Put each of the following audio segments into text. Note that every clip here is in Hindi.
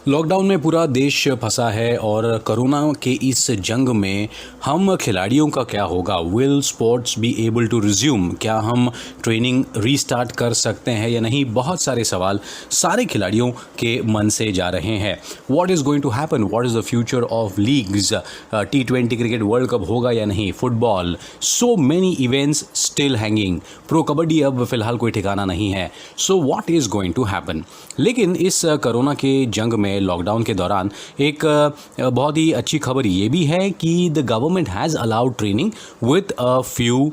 लॉकडाउन में पूरा देश फंसा है और कोरोना के इस जंग में हम खिलाड़ियों का क्या होगा? Will sports be able to resume? क्या हम ट्रेनिंग रीस्टार्ट कर सकते हैं या नहीं? बहुत सारे सवाल सारे खिलाड़ियों के मन से जा रहे हैं। What is going to happen? What is the future of leagues? T20 cricket world cup होगा या नहीं? Football, so many events still hanging. Pro Kabaddi अब फिलहाल कोई ठिकाना नहीं है। So what is going to happen? लेकिन इस कोरोना के जंग में लॉकडाउन के दौरान एक बहुत ही अच्छी खबर ये भी है कि the government has allowed training with a few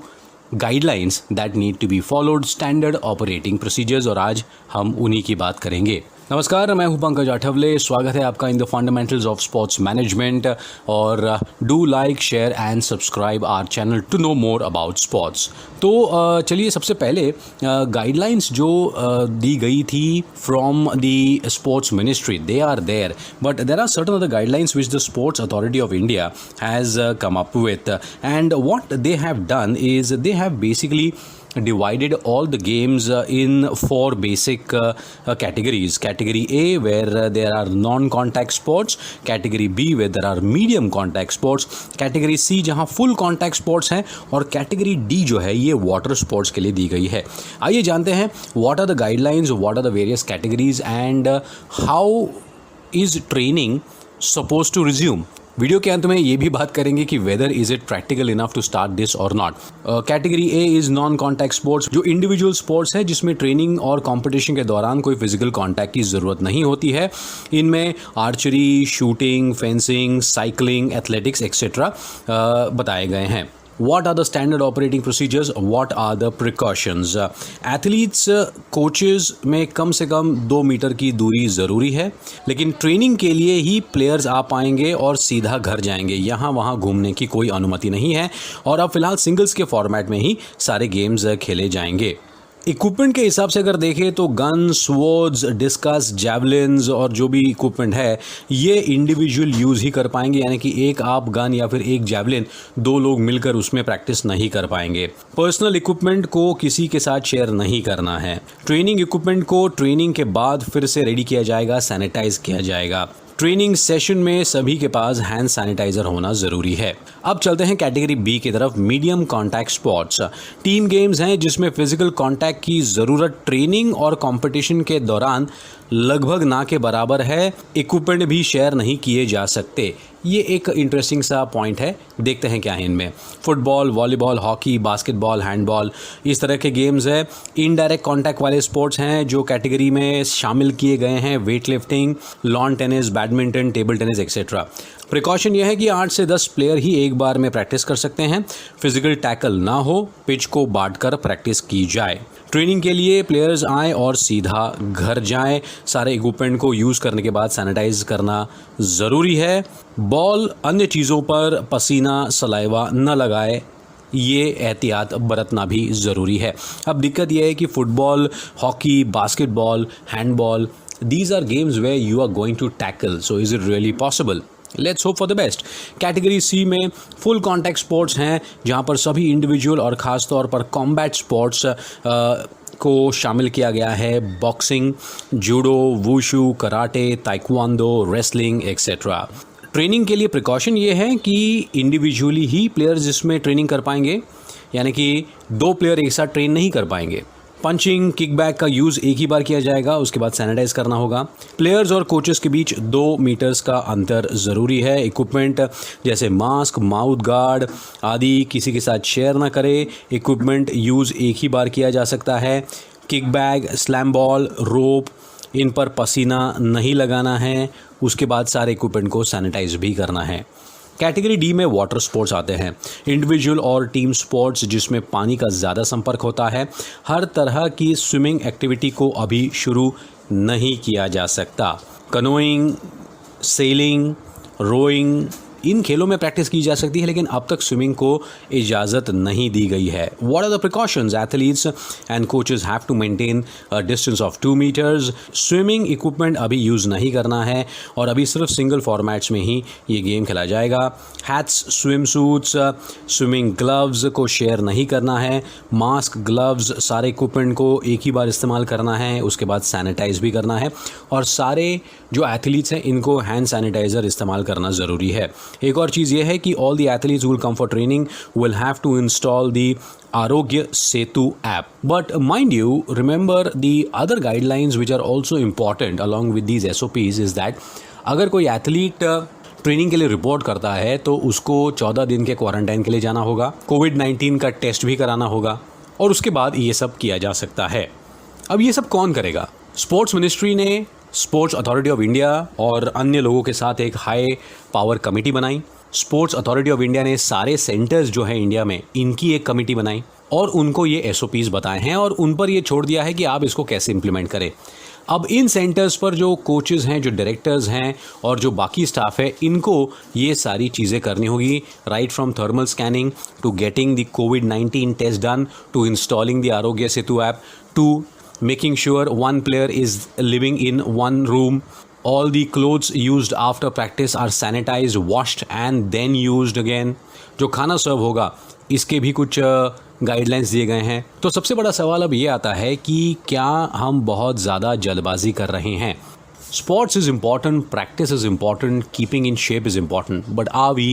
guidelines that need to be followed, standard operating procedures, और आज हम उन्हीं की बात करेंगे। नमस्कार, मैं हूं पंकज आठवले। स्वागत है आपका in the fundamentals of sports management, और do like, share and subscribe our channel to know more about sports. तो चलिए, सबसे पहले गाइडलाइंस जो दी गई थी from the sports ministry, they are there, but there are certain other guidelines which the sports authority of India has come up with, and what they have done is they have basically divided all the games in four basic categories. Category A, where there are non-contact sports. Category B, where there are medium contact sports. Category C, जहाँ full contact sports हैं, और Category D जो है ये water sports के लिए दी गई है। आइए जानते हैं what are the guidelines, what are the various categories, and how is training supposed to resume. वीडियो के अंत में ये भी बात करेंगे कि whether is it practical enough to start this और not. Category A is non contact sports, जो इंडिविजुअल स्पोर्ट्स है जिसमें ट्रेनिंग और कंपटीशन के दौरान कोई फिजिकल कॉन्टैक्ट की ज़रूरत नहीं होती है। इनमें archery, shooting, fencing, cycling, athletics etcetera बताए गए हैं। What are the standard operating procedures? What are the precautions? Athletes, coaches में कम से कम 2 मीटर की दूरी ज़रूरी है, लेकिन ट्रेनिंग के लिए ही प्लेयर्स आ पाएंगे और सीधा घर जाएंगे। यहाँ वहाँ घूमने की कोई अनुमति नहीं है, और अब फिलहाल सिंगल्स के फॉर्मेट में ही सारे गेम्स खेले जाएंगे। इक्विपमेंट के हिसाब से अगर देखें तो गन, स्वॉर्ड्स, डिस्कस, जैवलिन्स और जो भी इक्विपमेंट है ये इंडिविजुअल यूज़ ही कर पाएंगे, यानी कि एक आप गन या फिर एक जैवलिन 2 लोग मिलकर उसमें प्रैक्टिस नहीं कर पाएंगे। पर्सनल इक्विपमेंट को किसी के साथ शेयर नहीं करना है। ट्रेनिंग इक्विपमेंट को ट्रेनिंग के बाद फिर से रेडी किया जाएगा, सैनिटाइज किया जाएगा। ट्रेनिंग सेशन में सभी के पास हैंड सैनिटाइजर होना ज़रूरी है। अब चलते हैं कैटेगरी बी की तरफ, medium contact sports. Team games हैं जिसमें फिजिकल कॉन्टैक्ट की ज़रूरत ट्रेनिंग और कंपटीशन के दौरान लगभग ना के बराबर है। इक्विपमेंट भी शेयर नहीं किए जा सकते। ये एक इंटरेस्टिंग सा पॉइंट है, देखते हैं क्या है इनमें। Football, volleyball, hockey, basketball, handball, इस तरह के गेम्स हैं। इनडायरेक्ट कॉन्टैक्ट वाले स्पोर्ट्स हैं जो कैटेगरी में शामिल किए गए हैं, weight lifting, lawn tennis, badminton, table tennis etcetera. Precaution यह है कि 8 से 10 प्लेयर ही एक बार में प्रैक्टिस कर सकते हैं। फिजिकल टैकल ना हो, पिच को बांटकर प्रैक्टिस की जाए। ट्रेनिंग के लिए प्लेयर्स आएँ और सीधा घर जाएं। सारे इक्विपमेंट को यूज़ करने के बाद सैनिटाइज करना ज़रूरी है। बॉल, अन्य चीज़ों पर पसीना, सलाइवा न लगाए, ये एहतियात बरतना भी ज़रूरी है। अब दिक्कत यह है कि football, hockey, basketball, handball, these are games where you are going to tackle, so is it really possible? Let's hope for the best. Category C में फुल कॉन्टैक्ट स्पोर्ट्स हैं जहां पर सभी इंडिविजुअल और ख़ास तौर पर कॉम्बैट स्पोर्ट्स को शामिल किया गया है। Boxing, judo, wushu, karate, taekwondo, wrestling etcetera. Training के लिए प्रिकॉशन ये है कि इंडिविजुअली ही प्लेयर्स इसमें ट्रेनिंग कर पाएंगे, यानी कि 2 प्लेयर एक साथ ट्रेन नहीं कर पाएंगे। पंचिंग, किकबैक का यूज़ एक ही बार किया जाएगा, उसके बाद सैनिटाइज करना होगा। प्लेयर्स और कोचेस के बीच 2 मीटर्स का अंतर ज़रूरी है। इक्विपमेंट जैसे मास्क, माउथ गार्ड आदि किसी के साथ शेयर ना करें। इक्विपमेंट यूज़ एक ही बार किया जा सकता है। किकबैग, स्लैम बॉल, रोप, इन पर पसीना नहीं लगाना है। उसके बाद सारे इक्विपमेंट को सैनिटाइज भी करना है। कैटेगरी डी में वाटर स्पोर्ट्स आते हैं, इंडिविजुअल और टीम स्पोर्ट्स जिसमें पानी का ज़्यादा संपर्क होता है। हर तरह की स्विमिंग एक्टिविटी को अभी शुरू नहीं किया जा सकता। कनोइंग, सेलिंग, रोइंग, इन खेलों में प्रैक्टिस की जा सकती है, लेकिन अब तक स्विमिंग को इजाज़त नहीं दी गई है। What are the precautions? Athletes and coaches have to maintain a distance of 2 metres. Swimming equipment अभी यूज़ नहीं करना है और अभी सिर्फ सिंगल फॉर्मेट्स में ही ये गेम खेला जाएगा। Hats, swim suits, swimming gloves को शेयर नहीं करना है। मास्क, ग्लव्स, सारे इक्विपमेंट को एक ही बार इस्तेमाल करना है, उसके बाद सैनिटाइज भी करना है और सारे जो एथलीट्स हैं इनको हैंड सैनिटाइज़र इस्तेमाल करना ज़रूरी है। एक और चीज़ ये है कि all the athletes will come for training will have to install the Aarogya Setu app. But mind you, remember the other guidelines which are also important along with these SOPs is that अगर कोई एथलीट ट्रेनिंग के लिए रिपोर्ट करता है तो उसको 14 दिन के क्वारंटाइन के लिए जाना होगा, कोविड-19 का टेस्ट भी कराना होगा और उसके बाद ये सब किया जा सकता है। अब ये सब कौन करेगा? स्पोर्ट्स मिनिस्ट्री ने स्पोर्ट्स अथॉरिटी ऑफ इंडिया और अन्य लोगों के साथ एक हाई पावर कमेटी बनाई। स्पोर्ट्स अथॉरिटी ऑफ इंडिया ने सारे सेंटर्स जो हैं इंडिया में इनकी एक कमेटी बनाई और उनको ये SOPs बताए हैं और उन पर ये छोड़ दिया है कि आप इसको कैसे इम्प्लीमेंट करें। अब इन सेंटर्स पर जो कोचेज़ हैं, जो डायरेक्टर्स हैं और जो बाकी स्टाफ है, इनको ये सारी चीज़ें करनी होगी, right from thermal scanning to getting the कोविड-19 test done to installing the Aarogya Setu app to making sure one player is living in one room. All the clothes used after practice are sanitized, washed and then used again. जो खाना सर्व होगा इसके भी कुछ गाइडलाइंस दिए गए हैं। तो सबसे बड़ा सवाल अब ये आता है कि क्या हम बहुत ज़्यादा जल्दबाजी कर रहे हैं? Sports is important, practice is important, keeping in shape is important, but are we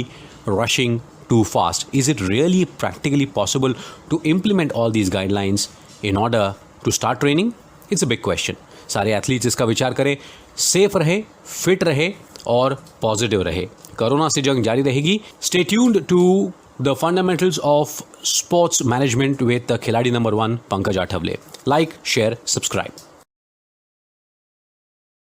rushing too fast? Is it really practically possible to implement all these guidelines in order to start training? It's a big question. सारे एथलीट्स इसका विचार करें, सेफ रहे, फिट रहे और पॉजिटिव रहे। कोरोना से जंग जारी रहेगी। Stay tuned to the fundamentals of sports management with खिलाड़ी number 1 Pankaj Athawale. Like, share, subscribe.